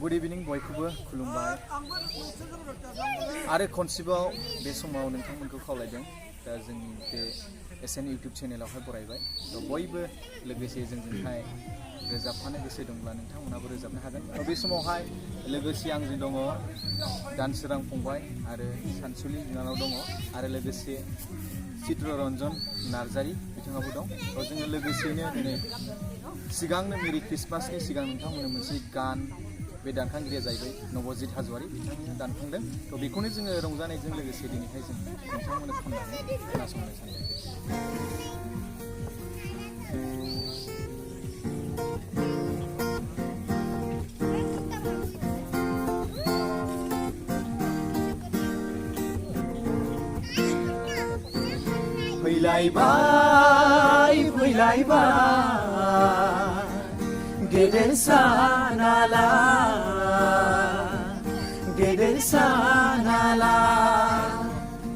good इभिनिं बयखौबो खुलुमबाय आरो खनसेबाव बे समाव नोंथांमोनखौ खावलायदों दा जोंनि बे एसएन इउट्यूब चेनेलावहाय बरायबाय बयबो लोगोसे जोंजोंहाय रोजाबफानो गोसो दंब्ला नोंथांमोनाबो रोजाबनो हागोन बे समावहाय लोगोसे आंजों दङ दानसोरां फंबाय आरो सानसुलि बिनानाव दङ आरो लोगोसे चित्ररन्जन नार्जारी बिथाङाबो दं जोङो लोगोसेनो दिनै सिगांनो मेरि क्रिसमासनि सिगां नोंथांमोननो मोनसे गान बे दानखांगिरिया जाहैबाय नबजित हाजवारी बिथांमोना दानखांदों बेखौनो जोङो रंजानायजों लोगोसे दिनैहाय जों नोंथांमोननो खननानै खोनासंनो सानदों फैलायबाय गेदेर सानाला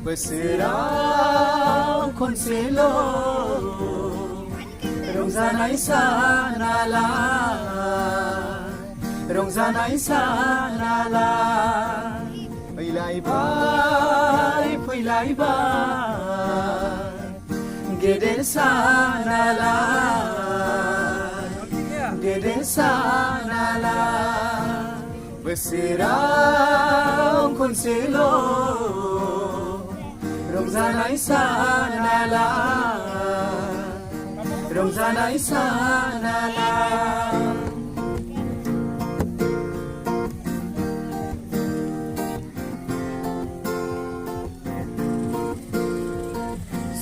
बोसोराव खनसेल' रंजानाय सानाला फैलायबाय गेदेर सानाला बोसोराव खनसेल' रंजानाय सानाला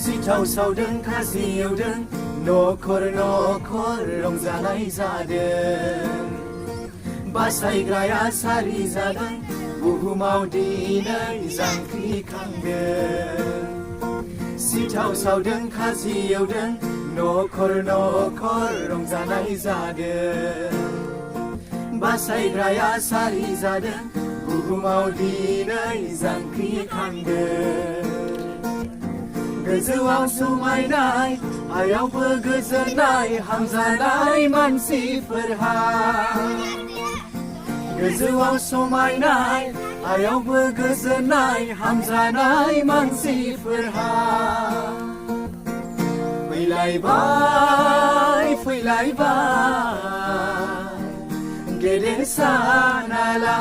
सिथाव सावदों खाजि एवदों न'खर रंजानाय जादों बासायग्राया सारि जादों बुहुमाव दिनै जांख्रिखांदों सिथाव सावदों खाजि एवदों न'खर रंजानाय जादों बासायग्राया सारि जादों बुहुमाव दिनै जांख्रिखांदों गोजौआव समायनाय हायावबो गोजोननाय हामजानाय मानसिफोरहा गोजौआव समायनाय हायावबो गोजोननाय हामजानाय मानसिफोरहा फैलायबाय गेदेर सानाला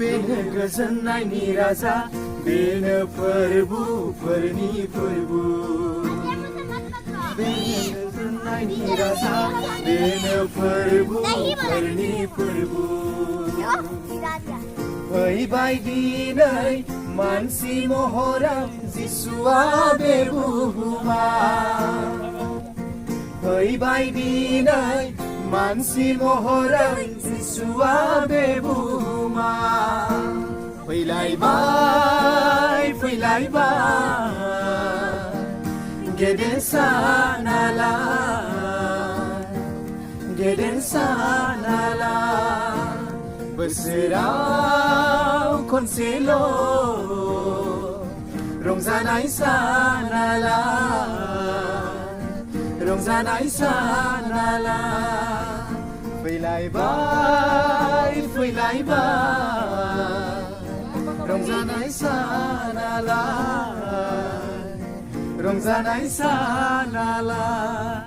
बेनो गोजोननायनि राजा बेनो फोरबोफोरनि फोरबो बेनो गोजोननायनि राजा बेनो फोरबोफोरनि फोरबो फैबाय दिनै मानसि महराव जिसुआ बे बुहुमाव फैबाय दिनै मानसि महराव जिसुआ बे बुहुमाव फैलायबाय गेदेर सानाला बोसोराव खनसेल' रंजानाय सानाला फैलायबाय रंजानाय सानाला